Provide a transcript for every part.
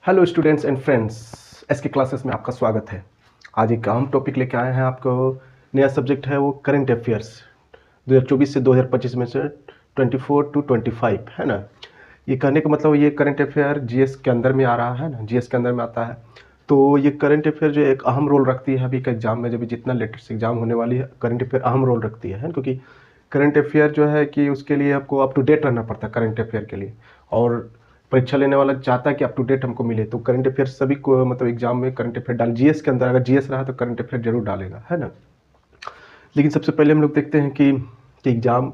Hello students and friends, SK classes में आपका स्वागत है। आज एक अहम टॉपिक लेके आए हैं आपको। नया सब्जेक्ट है वो करंट अफेयर्स 2024 से 2025 में से 24 टू 25 है ना। ये कहने का मतलब ये करंट अफेयर जीएस के अंदर में आ रहा है ना, जीएस के अंदर में आता है। तो ये करंट अफेयर जो एक अहम रोल रखती है अभी के एग्जाम में, जब जितना लेटेस्ट एग्जाम होने वाली है करंट अफेयर अहम रोल रखती है क्योंकि करंट अफेयर जो है कि उसके लिए आपको अप टू डेट रहना पड़ता है करंट अफेयर के लिए। और परीक्षा लेने वाला चाहता है कि अप टू डेट हमको मिले, तो करंट अफेयर सभी को मतलब एग्जाम में करंट अफेयर डाल, जीएस के अंदर अगर जीएस रहा तो करंट अफेयर जरूर डालेगा, है ना। लेकिन सबसे पहले हम लोग देखते हैं कि एग्जाम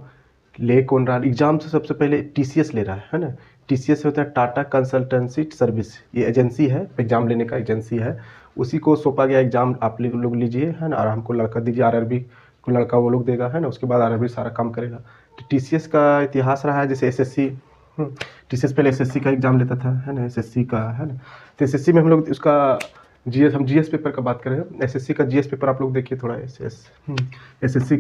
ले कौन रहा है। एग्जाम से सबसे पहले टीसीएस ले रहा है ना। टीसीएस होता है टाटा कंसल्टेंसी सर्विस, ये एजेंसी है, एग्जाम लेने का एजेंसी है। उसी को सौंपा गया एग्जाम, आप लोग लीजिए है ना, और हमको लड़का दीजिए, आरआरबी को लड़का वो लोग देगा है ना। उसके बाद आरआरबी सारा काम करेगा। तो टीसीएस का इतिहास रहा है, जैसे एसएससी, टीसीएस पहले एसएससी का एग्जाम लेता था है ना, एसएससी का है ना। तो एसएससी में हम लोग उसका जीएस, हम जीएस पेपर का बात करें, एसएससी का जीएस पेपर आप लोग देखिए थोड़ा। एसएससी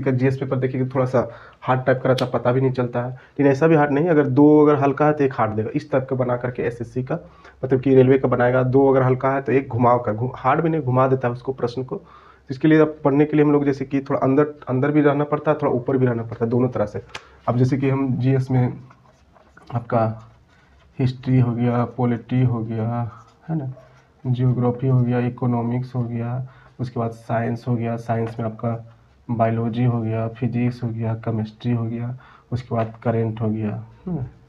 का जीएस पेपर देखिए, थोड़ा सा हार्ड टाइप का रहता, पता भी नहीं चलता है। लेकिन ऐसा भी हार्ड नहीं, अगर दो अगर हल्का है तो एक हार्ड देगा, इस टाइप का बना करके एसएससी का मतलब कि रेलवे का बनाएगा। दो अगर हल्का है तो एक घुमाव कर, हार्ड भी नहीं, घुमा देता है उसको प्रश्न को। इसके लिए अब पढ़ने के लिए हम लोग जैसे कि थोड़ा अंदर अंदर भी रहना पड़ता है, थोड़ा ऊपर भी रहना पड़ता है, दोनों तरह से। अब जैसे कि हम जीएस में आपका हिस्ट्री हो गया, पॉलिटी हो गया है ना, जियोग्राफी हो गया, इकोनॉमिक्स हो गया, उसके बाद साइंस हो गया, साइंस में आपका बायोलॉजी हो गया, फिजिक्स हो गया, केमिस्ट्री हो गया, उसके बाद करेंट हो गया,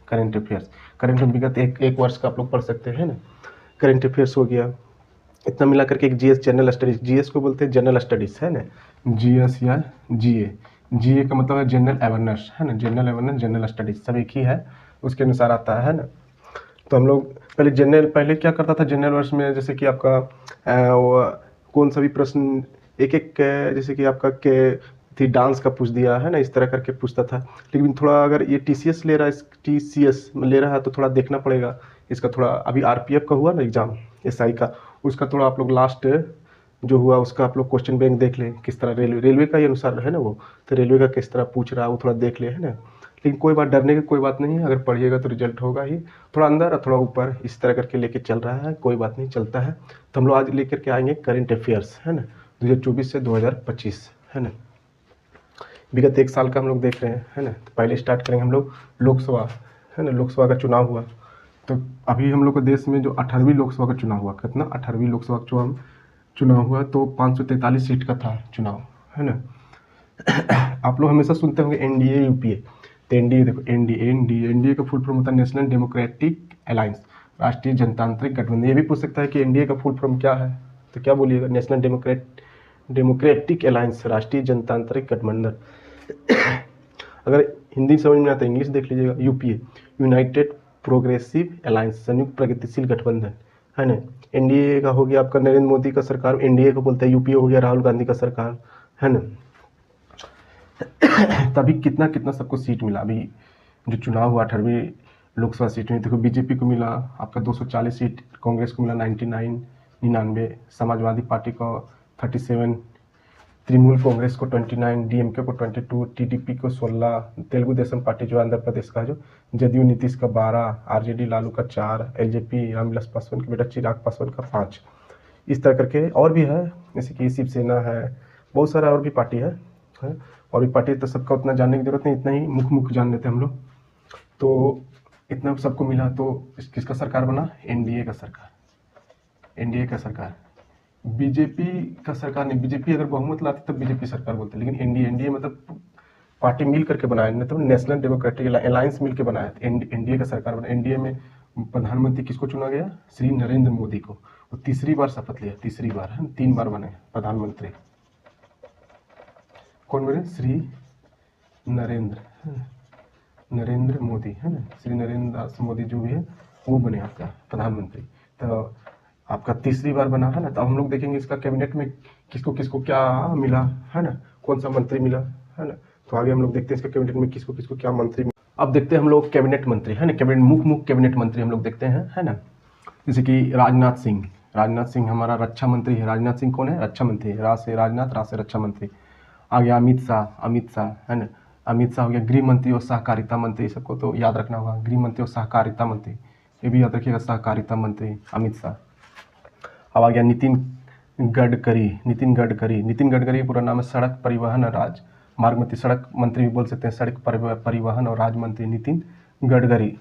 करेंट अफेयर्स। करेंट विगत एक वर्ष का आप लोग पढ़ सकते हैं ना। करेंट अफेयर्स हो गया, इतना मिला करके एक जीएस जनरल स्टडीज, जीएस को बोलते हैं जनरल स्टडीज है ना, जीएस या जीए। जीए का मतलब है जनरल अवेयरनेस है ना, जनरल अवेयरनेस जनरल स्टडीज सब एक ही है, उसके अनुसार आता है ना। तो हम लोग पहले क्या करता था जनरल वर्ष में, जैसे कि आपका कौन सा भी प्रश्न एक एक जैसे कि आपका के थी डांस का पूछ दिया है ना, इस तरह करके पूछता था। लेकिन थोड़ा अगर ये टीसीएस ले रहा है, टीसीएस ले रहा है तो थोड़ा देखना पड़ेगा इसका। थोड़ा अभी आरपीएफ का हुआ ना एग्जाम, एसआई का, उसका थोड़ा आप लोग लास्ट जो हुआ उसका आप लोग क्वेश्चन बैंक देख लें किस तरह, रेलवे का ही अनुसार है ना वो, तो रेलवे का किस तरह पूछ रहा है वो थोड़ा देख ले है ना। लेकिन कोई बात, डरने की कोई बात नहीं है, अगर पढ़िएगा तो रिजल्ट होगा ही। थोड़ा अंदर और थोड़ा ऊपर इस तरह करके लेके चल रहा है, कोई बात नहीं, चलता है। तो हम लोग आज लेकर के आएंगे करंट अफेयर्स है ना, 2024 से 2025 है ना। विगत एक साल का हम लोग देख रहे हैं है ना। तो पहले स्टार्ट करेंगे हम लोग लोकसभा है ना, लोकसभा का चुनाव हुआ। तो अभी हम लोग के देश में जो 18वीं लोकसभा का चुनाव हुआ, कितना 18वीं लोकसभा का चुनाव हुआ, तो 543 सीट का था चुनाव है ना। आप लोग हमेशा सुनते होंगे एनडीए यूपीए, तो एनडीए देखो, एनडीए का फुल फॉर्म होता है नेशनल डेमोक्रेटिक अलायंस, राष्ट्रीय जनतांत्रिक गठबंधन। ये भी पूछ सकता है कि एनडीए का फुल फॉर्म क्या है, तो क्या बोलिएगा, नेशनल डेमोक्रेटिक अलायंस, राष्ट्रीय जनतांत्रिक गठबंधन। अगर हिंदी समझ में आता है इंग्लिश देख लीजिएगा, यूपीए यूनाइटेड प्रोग्रेसिव अलायंस, संयुक्त प्रगतिशील गठबंधन है ना। एनडीए का हो गया आपका नरेंद्र मोदी का सरकार, एनडीए को बोलते हैं। यूपीए हो गया राहुल गांधी का सरकार है ना। तभी कितना कितना सबको सीट मिला। अभी जो चुनाव हुआ 18वीं लोकसभा सीट में, देखो बीजेपी को मिला आपका 240 सीट, कांग्रेस को मिला 99, समाजवादी पार्टी को 37, तृणमूल कांग्रेस को 29, डीएमके को 22, टीडीपी को 16, तेलुगु देशम पार्टी जो आंध्र प्रदेश का, जो जदयू नीतीश का 12, आरजेडी लालू का 4, एलजेपी रामविलास पासवान के बेटा चिराग पासवान का 5। इस तरह करके और भी है, जैसे कि शिवसेना है, बहुत सारा और भी पार्टी है। और भी पार्टी तो सबका उतना जानने की जरूरत नहीं, इतना ही मुख्य जान लेते हैं हम लोग। तो इतना सबको मिला तो किसका सरकार बना, एनडीए का सरकार, एनडीए का सरकार। बीजेपी का सरकार नहीं, बीजेपी अगर बहुमत लाती तब बीजेपी सरकार बोलते, लेकिन एनडीए मतलब पार्टी मिल करके बनाया, मतलब नेशनल डेमोक्रेटिक अलायंस मिल के बनाया, एनडीए का सरकार बना। एनडीए में प्रधानमंत्री किसको चुना गया, श्री नरेंद्र मोदी को। वो तीसरी बार शपथ लिया, तीसरी बार है, 3 बार बने प्रधानमंत्री। कौन बने, श्री नरेंद्र मोदी है ना, श्री नरेंद्र दास मोदी जो भी है वो बने आपका प्रधानमंत्री। तो आपका तीसरी बार बना है ना। तो हम लोग देखेंगे इसका कैबिनेट में किसको किसको क्या मिला है ना, कौन सा मंत्री मिला है ना। तो आगे हम लोग देखते हैं इसका कैबिनेट में किसको किसको क्या मंत्री मिला। अब देखते हैं हम लोग कैबिनेट मंत्री है ना, कैबिनेट मुख्य कैबिनेट मंत्री हम लोग देखते हैं है ना। जैसे कि राजनाथ सिंह हमारा रक्षा मंत्री है। राजनाथ सिंह कौन है, रक्षा मंत्री है, रा से राजनाथ, रा से रक्षा मंत्री। आ गया अमित शाह है ना, अमित शाह हो गया गृह मंत्री और सहकारिता मंत्री, सबको तो याद रखना होगा, गृह मंत्री और सहकारिता मंत्री, ये भी याद रखिएगा, सहकारिता मंत्री अमित शाह। अब आ गया नितिन गडकरी। नितिन गडकरी पूरा नाम है सड़क परिवहन राजमार्ग मंत्री, सड़क मंत्री भी बोल सकते हैं, सड़क परिवहन और राज मंत्री नितिन गडकरी।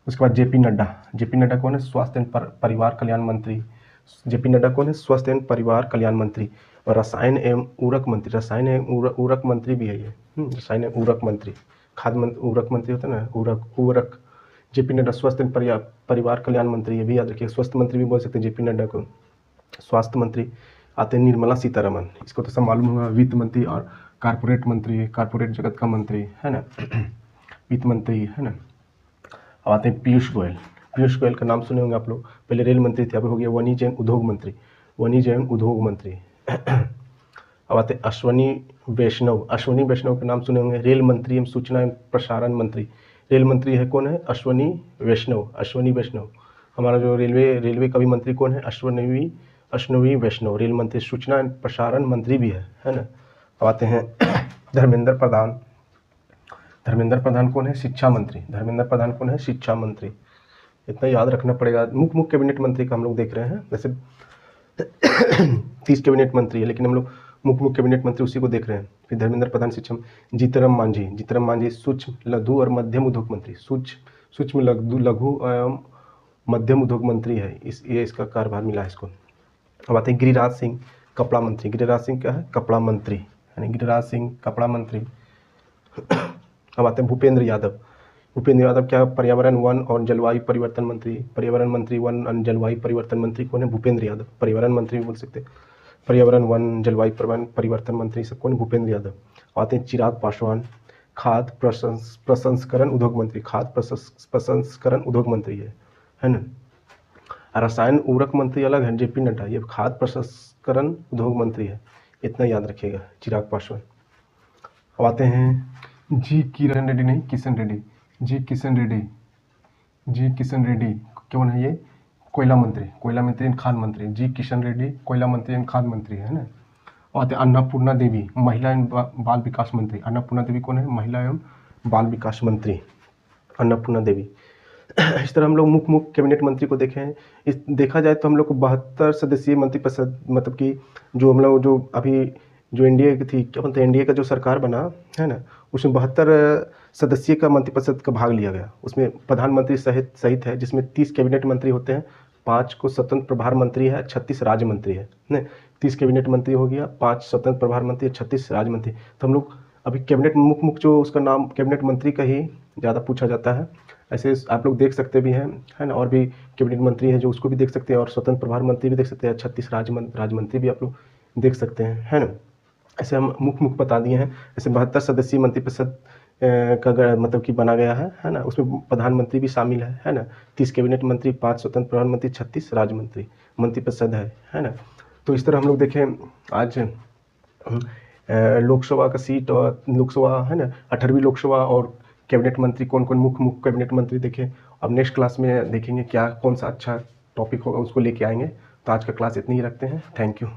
उसके बाद जेपी नड्डा कौन है? स्वास्थ्य एवं परिवार कल्याण मंत्री। जेपी नड्डा कौन है? स्वास्थ्य एवं परिवार कल्याण मंत्री। और रसायन एवं उर्वरक मंत्री भी है ये। रसायन एवं उर्वरक मंत्री, उर्वरक मंत्री होता है ना, उर्वरक। जेपी नड्डा स्वास्थ्य एवं परिवार कल्याण मंत्री, ये भी याद रखिए। स्वास्थ्य मंत्री भी बोल सकते हैं जेपी नड्डा को। स्वास्थ्य मंत्री आते हैं निर्मला सीतारमन, इसको तो सब मालूम होगा, वित्त मंत्री और कारपोरेट मंत्री, कारपोरेट जगत का मंत्री है ना, वित्त मंत्री है ना। अब आते हैं पीयूष गोयल का नाम सुने होंगे आप लोग, पहले रेल मंत्री थे, अब हो गया वाणिज्य एवं उद्योग मंत्री। अब आते हैं अश्वनी वैष्णव का नाम सुने होंगे, रेल मंत्री एवं सूचना एवं प्रसारण मंत्री। रेल मंत्री है कौन है? अश्वनी वैष्णव। हमारा जो रेलवे का भी मंत्री कौन है? अश्वनी वैष्णव, रेल मंत्री, सूचना एवं प्रसारण मंत्री भी है ना। अब आते हैं धर्मेंद्र प्रधान कौन है? शिक्षा मंत्री। इतना याद रखना पड़ेगा। मुख्य कैबिनेट मंत्री का हम लोग देख रहे हैं, वैसे 30 कैबिनेट मंत्री है, लेकिन हम लोग मुख्य कैबिनेट मंत्री उसी को देख रहे हैं। फिर धर्मेंद्र प्रधान, शिक्षा। जीतराम मांझी सूक्ष्म लघु और मध्यम उद्योग मंत्री, सूक्ष्म लघु एवं मध्यम उद्योग मंत्री है, ये इसका कार्यभार मिला है इसको। अब आते हैं गिरिराज सिंह, कपड़ा मंत्री। गिरिराज सिंह क्या है? कपड़ा मंत्री, यानी गिरिराज सिंह कपड़ा मंत्री। अब आते हैं भूपेंद्र यादव क्या? पर्यावरण वन और जलवायु परिवर्तन मंत्री। वन और जलवायु परिवर्तन मंत्री कौन है? भूपेंद्र यादव। पर्यावरण मंत्री भी बोल सकते हैं, पर्यावरण वन जलवायु परिवर्तन मंत्री सब कौन? भूपेंद्र यादव। आते हैं चिराग पासवान, खाद्य प्रसंस्करण उद्योग मंत्री है ना। रसायन उर्वरक मंत्री अलग है, जेपी नड्डा, ये खाद्य प्रसंस्करण उद्योग मंत्री है, इतना याद रखिएगा, चिराग पासवान। अब आते हैं किशन रेड्डी कौन है? ये कोयला मंत्री एवं खान मंत्री। किशन रेड्डी कोयला मंत्री एवं खान मंत्री है ना। और आते अन्नपूर्णा देवी, महिला एवं बाल विकास मंत्री। अन्नपूर्णा देवी कौन है? महिला एवं बाल विकास मंत्री, अन्नपूर्णा देवी। इस तरह हम लोग मुख्य कैबिनेट मंत्री को देखें। देखा जाए तो हम लोग को 72 सदस्यीय मंत्रिपरिषद, मतलब कि जो हम लोग जो अभी जो एनडीए की थी, क्या बोलते हैं, एनडीए का जो सरकार बना है ना, उसमें 72 सदस्यीय का मंत्रिपरिषद का भाग लिया गया। उसमें प्रधानमंत्री सहित है, जिसमें 30 कैबिनेट मंत्री होते हैं, 5 को स्वतंत्र प्रभार मंत्री है, 36 राज्य मंत्री है ना। 30 कैबिनेट मंत्री हो गया, 5 स्वतंत्र प्रभार मंत्री, 36 राज्य मंत्री। तो हम लोग अभी कैबिनेट मुख्य जो उसका नाम कैबिनेट मंत्री का ही ज़्यादा पूछा जाता है। ऐसे आप लोग देख सकते भी हैं है ना, और भी कैबिनेट मंत्री है जो उसको भी देख सकते हैं, और स्वतंत्र प्रभार मंत्री भी देख सकते हैं, 36 राज्य मंत्री भी आप लोग देख सकते हैं है ना। ऐसे हम मुख्य बता दिए हैं। ऐसे 72 सदस्यीय मंत्रिपरिषद का मतलब कि बना गया है ना। उसमें प्रधानमंत्री भी शामिल है ना। 30 कैबिनेट मंत्री, 5 स्वतंत्र प्रधानमंत्री, 36 राज्य मंत्रिपरिषद है ना। तो इस तरह हम लोग देखें आज लोकसभा का सीट और लोकसभा है ना, 18वीं लोकसभा और कैबिनेट मंत्री कौन मुख्य कैबिनेट मंत्री देखें। अब नेक्स्ट क्लास में देखेंगे कौन सा अच्छा टॉपिक होगा, उसको लेके आएंगे। तो आज का क्लास इतनी ही रखते हैं। Thank you.